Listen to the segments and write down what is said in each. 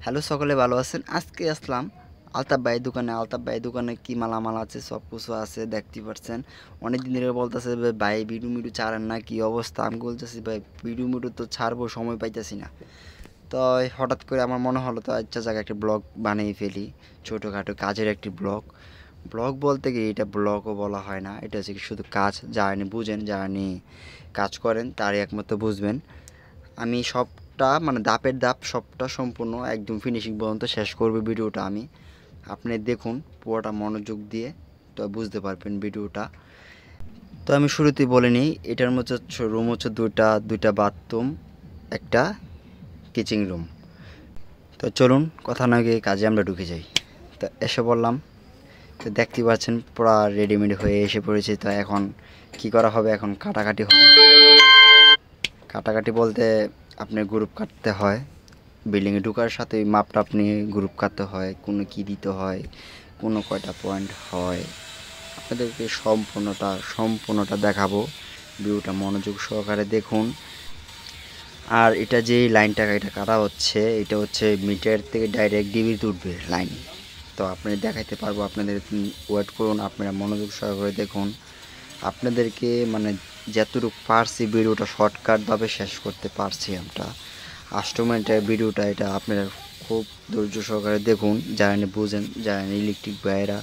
Hello, সকলে ভালো আছেন? আজকে আসলাম আলতাফ ভাইয়ের দোকানে। আলতাফ ভাইয়ের দোকানে কি মালামাল আছে, সব কিছু আছে, দেখতে পাচ্ছেন। অনেকদিন ধরে বলতেছে ভাই ভিডিও মিডিও ছাড়েন না, কি অবস্থা? আমি বলতেছি ভাই ভিডিও মিডিও তো ছাড়বো, সময় পাইতেছি না। তো হঠাৎ করে আমার মনে হলো তো আচ্ছা জায়গায় একটা ব্লগ বানিয়ে ফেলি, ছোটোখাটো কাজের একটি ব্লগ। ব্লগ বলতে কি, এটা ব্লগও বলা হয় না, এটা হচ্ছে কি শুধু কাজ, যা আপনি বুঝেন, যা আপনি কাজ করেন তারই একমাত্র বুঝবেন। আমি সবটা মানে ধাপের ধাপ সবটা সম্পূর্ণ একদম ফিনিশিং পর্যন্ত শেষ করব ভিডিওটা আমি। আপনি দেখুন পুরোটা মনোযোগ দিয়ে, তো বুঝতে পারবেন ভিডিওটা। তো আমি শুরুতেই বলে নিই, এটার মধ্যে রুম হচ্ছে দুইটা বাথরুম, একটা কিচেন রুম। তো চলুন কথা না গিয়ে কাজে আমরা ঢুকে যাই। তো এসে বললাম, তো দেখতে পাচ্ছেন পুরা রেডিমেড হয়ে এসে পড়েছে। তো এখন কি করা হবে? এখন কাটাকাটি হবে। কাটাকাটি বলতে আপনার গ্রুপ কাটতে হয়, বিল্ডিংয়ে ঢোকার সাথে মাপটা আপনি গ্রুপ কাটতে হয়, কোনো কী দিতে হয়, কোনো কয়টা পয়েন্ট হয়, আপনাদেরকে সম্পূর্ণটা দেখাবো। ভিডিওটা মনোযোগ সহকারে দেখুন। আর এটা যে লাইনটা এটা কাটা হচ্ছে, এটা হচ্ছে মিটার থেকে ডাইরেক্ট ডিবিতে উঠবে লাইন। তো আপনি দেখাইতে পারবো আপনাদের, ওয়েট করুন, আপনারা মনোযোগ সহকারে দেখুন। আপনাদেরকে মানে যতটুকু পারছি ভিডিওটা শর্টকাটভাবে শেষ করতে পারছি আমরা। 8 মিনিটের ভিডিওটা, এটা আপনারা খুব ধৈর্য সহকারে দেখুন। যারা বুঝেন, যারা ইলেকট্রিক ভাইয়েরা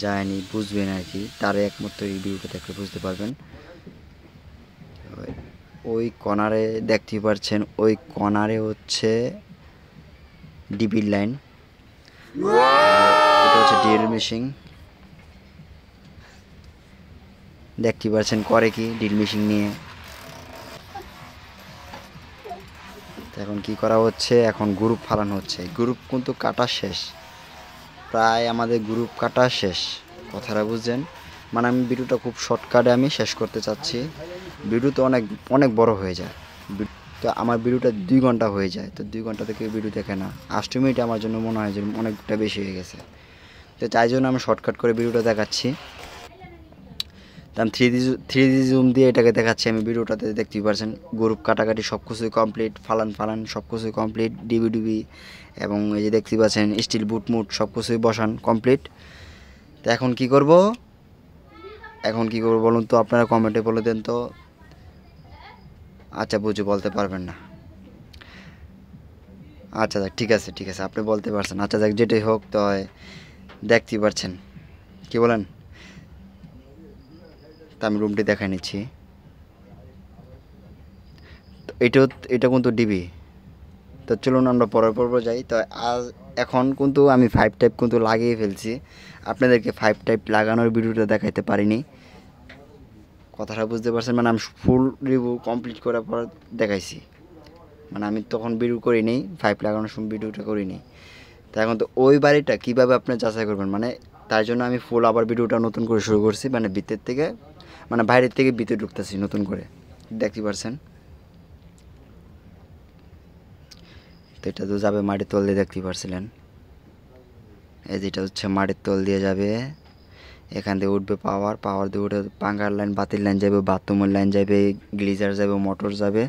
যারা বুঝবেন আর কি, তারা একমাত্র এই ভিডিওটা দেখলে বুঝতে পারবেন। ওই কর্নারে দেখতে পাচ্ছেন, ওই কর্নারে হচ্ছে ডিবির লাইন, এটা হচ্ছে ডিএল মেশিন। দেখতে পাচ্ছেন করে কি ড্রিল মেশিন নিয়ে। এখন কি করা হচ্ছে? এখন গ্রুপ ফালানো হচ্ছে। গ্রুপ কিন্তু কাটা শেষ, প্রায় আমাদের গ্রুপ কাটা শেষ। কথাটা বুঝছেন? মানে আমি ভিডিওটা খুব শর্টকাটে আমি শেষ করতে চাচ্ছি। ভিডিও তো অনেক অনেক বড় হয়ে যায়। তো আমার ভিডিওটা 2 ঘন্টা হয়ে যায়, তো 2 ঘন্টা থেকে ভিডিও দেখে না। 8 মিনিট আমার জন্য মনে হয় যে অনেকটা বেশি হয়ে গেছে। তো তাই জন্য আমি শর্টকাট করে ভিডিওটা দেখাচ্ছি। তো আমি থ্রি ডি জুম দিয়ে এটাকে দেখাচ্ছি। আমি ভিডিওটাতে দেখতেই পারছেন গ্রুপ কাটাকাটি সব কিছুই কমপ্লিট, ফালান সব কিছুই কমপ্লিট, ডিবি এবং এই যে দেখতেই পাচ্ছেন স্টিল বুট সব কিছুই বসান কমপ্লিট। তো এখন কি করব বলুন তো, আপনারা কমেন্টে বলে দেন তো। আচ্ছা, বুঝে বলতে পারবেন না। আচ্ছা যাক, ঠিক আছে আপনি বলতে পারছেন। আচ্ছা যাক, যেটাই হোক, তো দেখতেই পারছেন, কি বলেন? তা আমি রুমটি দেখাই নিচ্ছি। তো এটা কিন্তু ডিবি। তো চলুন আমরা পরের পর্ব যাই। তো এখন কিন্তু আমি 5 টাইপ কিন্তু লাগিয়ে ফেলছি। আপনাদেরকে 5 টাইপ লাগানোর ভিডিওটা দেখাইতে পারিনি। কথাটা বুঝতে পারছেন? মানে আমি ফুল রিভিউ কমপ্লিট করার পর দেখাইছি। মানে আমি তখন ভিডিও করিনি, 5 লাগানোর সময় ভিডিওটা করিনি। তো এখন তো ওই বাড়িটা কীভাবে আপনি যাচাই করবেন, মানে তার জন্য আমি ফুল আবার ভিডিওটা নতুন করে শুরু করছি। মানে ভিতর থেকে, মানে বাইরের থেকে ভিতরে ঢুকতেছি নতুন করে, দেখতে পারছেন? তো এটা তো যাবে মাটির তল দিয়ে, দেখতে পারছিলেন? এই যেটা হচ্ছে মাটির তল দিয়ে যাবে, এখান দিয়ে উঠবে পাওয়ার দিয়ে উঠে পাঙ্গার লাইন, বাতির লাইন যাবে, বাথরুমের লাইন যাবে, গ্লিজার যাবে, মোটর যাবে।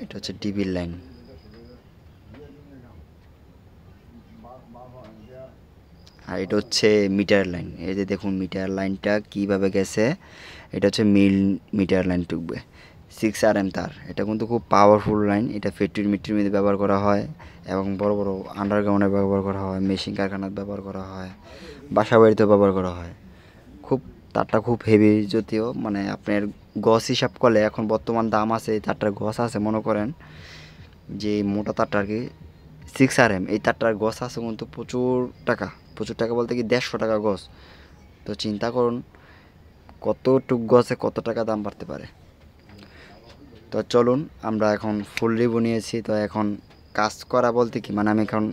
এটা হচ্ছে ডিবির লাইন। আর এটা হচ্ছে মিটার লাইন। এই যে দেখুন মিটার লাইনটা কীভাবে গেছে। এটা হচ্ছে মিটার লাইন ঢুকবে 6 RM তার। এটা কিন্তু খুব পাওয়ারফুল লাইন। এটা ফ্যাক্টরি মিটার মধ্যে ব্যবহার করা হয় এবং বড় বড় আন্ডারগ্রাউন্ডে ব্যবহার করা হয়, মেশিন কারখানায় ব্যবহার করা হয়, বাসা বাড়িতেও ব্যবহার করা হয়। খুব তারটা খুব হেভি, যদিও মানে আপনার গজ হিসাব করলে এখন বর্তমান দাম আছে, এই তারটার গজ আছে মনে করেন যে মোটা তারটা আর কি 6 RM, এই তারটার গজ আছে কিন্তু প্রচুর টাকা বলতে কি 150 টাকা গজ। তো চিন্তা করুন কতটুক গজে কত টাকা দাম বাড়তে পারে। তো চলুন আমরা এখন ফুল রিভিউ নিয়েছি। তো এখন কাজ করা বলতে কি, মানে আমি এখন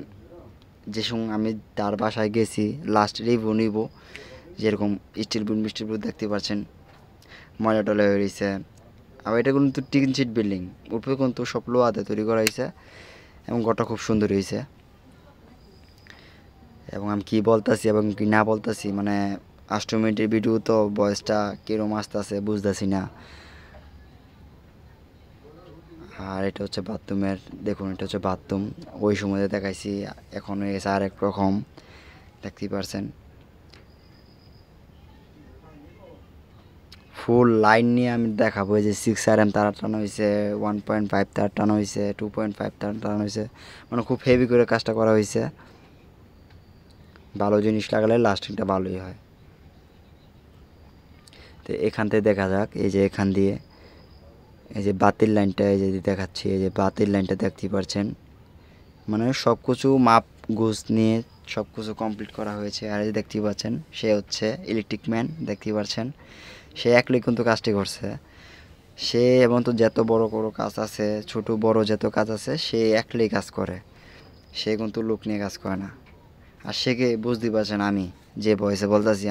যে সময় আমি তার বাসায় গেছি লাস্ট রিভিউ নিব, যেরকম স্টিল বুট দেখতে পাচ্ছেন ময়লা টলা হয়ে রয়েছে। আবার এটা কিন্তু টিন শিট বিল্ডিং, উপরে কিন্তু সব লোহাতে তৈরি করা হয়েছে এবং ঘরটা খুব সুন্দর হয়েছে। এবং আমি কী বলতেছি এবং কি না বলতেছি, মানে 8 মিনিটের ভিডিও, তো বয়সটা কীরকম আসতেছে বুঝতেছি না। আর এটা হচ্ছে বাথরুমের, দেখুন এটা হচ্ছে বাথরুম, ওই সময় দেখাইছি, এখন হয়ে গেছে আরেক রকম, দেখতেই পারছেন। ফুল লাইন নিয়ে আমি দেখাবো যে 6 RM তার টানা হয়েছে, 1.5 তার টানা হয়েছে, 2.5 তার টানা হয়েছে, মানে খুব হেভি করে কাজটা করা হয়েছে। ভালো জিনিস লাগালে লাস্টিংটা ভালোই হয়। তো এখান থেকে দেখা যাক, এই যে এখান দিয়ে এই যে বাতির লাইনটা, এই যে দেখাচ্ছি, এই যে বাতির লাইনটা দেখতেই পারছেন, মানে সব কিছু মাপ গুছ নিয়ে সব কিছু কমপ্লিট করা হয়েছে। আর এই যে দেখতেই পাচ্ছেন, সে হচ্ছে ইলেকট্রিক ম্যান, দেখতেই পাচ্ছেন, সে একলাই কিন্তু কাজটি করছে। সে এবং তো যত বড় বড় কাজ আছে, ছোট বড় যত কাজ আছে, সে একলাই কাজ করে, সে কিন্তু লোক নিয়ে কাজ করে না। আর সেকে বুঝতে পারছেন, আমি যে ভয়েসে বলতেছি,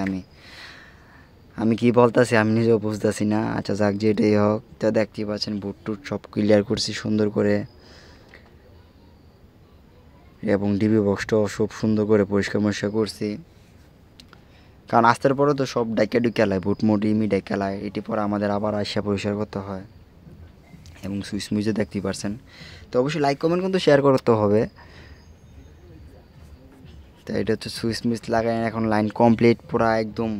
আমি কি বলতেছি আমি নিজেও বুঝতেছি না। আচ্ছা যাক, যেটাই হোক, তো দেখতেই পাচ্ছেন বুট টুট সব ক্লিয়ার করছি সুন্দর করে, এবং ডিবি বক্সটাও সব সুন্দর করে পরিষ্কার মরিষ্কার করছি। কারণ আসতে পরে তো সব ডাইকা ডুইকালায়, বুট মুট ইমি ডাইকালায়, এটি পরে আমাদের আবার আসা পরিষ্কার করতে হয়। এবং সুইচ মুইচে দেখতেই পারছেন। তো অবশ্যই লাইক কমেন্ট কিন্তু শেয়ার করতে হবে। তো এটা হচ্ছে সুইচ মিচ লাগাই, এখন লাইন কমপ্লিট পুরা একদম,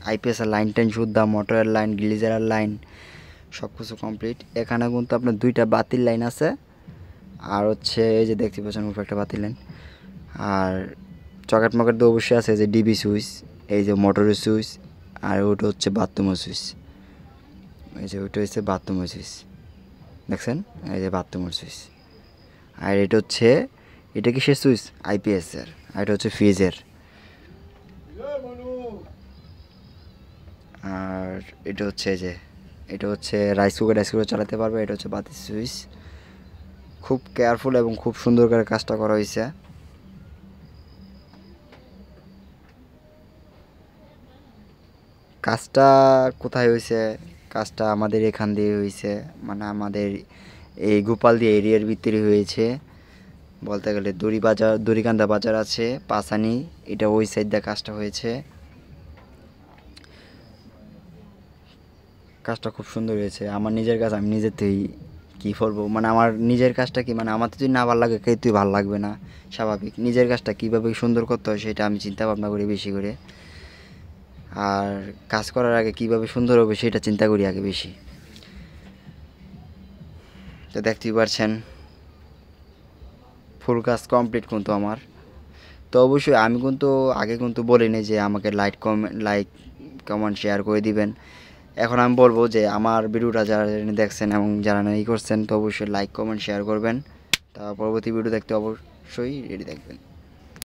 আইপিএসের লাইন টাইন শুদ্ধা, মোটরের লাইন, গ্লিজারের লাইন সব কিছু কমপ্লিট। এখানে কিন্তু আপনার 2টা বাতির লাইন আছে, আর হচ্ছে এই যে দেখতে পাচ্ছেন উপরে একটা বাতির লাইন, আর চকেট মকেট তো অবশ্যই আছে, যে ডিবি সুইচ, এই যে মোটরের সুইচ, আর ওটা হচ্ছে বাথরুমের সুইচ, এই যে ওইটা হচ্ছে বাথরুমের সুইচ, দেখছেন, এই যে বাথরুমের সুইচ। আর এটা হচ্ছে, এটা কিসের সুইচ, আইপিএসের, আর এটা হচ্ছে ফ্রিজের। আর এটা হচ্ছে যে, এটা হচ্ছে রাইস কুকার চালাতে পারবে। এটা হচ্ছে বাতির সুইচ, খুব কেয়ারফুল এবং খুব সুন্দর করে কাজটা করা হয়েছে। কাজটা কোথায় হয়েছে, কাজটা আমাদের এখান দিয়ে হয়েছে, মানে আমাদের এই গোপাল দিয়ে এরিয়ার ভিতরে হয়েছে। বলতে গেলে দড়িকান্দা বাজার আছে পাসানি, এটা ওই সাইড দিয়ে কাজটা হয়েছে। কাজটা খুব সুন্দর হয়েছে। আমার নিজের কাজ, আমি নিজেতেই কী বলবো, মানে আমার নিজের কাজটা কি, মানে আমার যদি না ভালো লাগে কে তুই ভালো লাগবে না, স্বাভাবিক। নিজের কাজটা কীভাবে সুন্দর করতে হয় সেটা আমি চিন্তা ভাবনা করি বেশি করে, আর কাজ করার আগে কীভাবে সুন্দর হবে সেটা চিন্তা করি আগে বেশি। তো দেখতেই পারছেন ফুল কাজ কমপ্লিট কিন্তু আমার। তো অবশ্যই আমি কিন্তু আগে কিন্তু বলিনি যে আমাকে লাইক কমেন্ট শেয়ার করে দিবেন। এখন আমি বলবো যে আমার ভিডিওটা যারা দেখছেন এবং যারা করছেন, তো অবশ্যই লাইক কমেন্ট শেয়ার করবেন। তা পরবর্তী ভিডিও দেখতে অবশ্যই রেডি থাকবেন।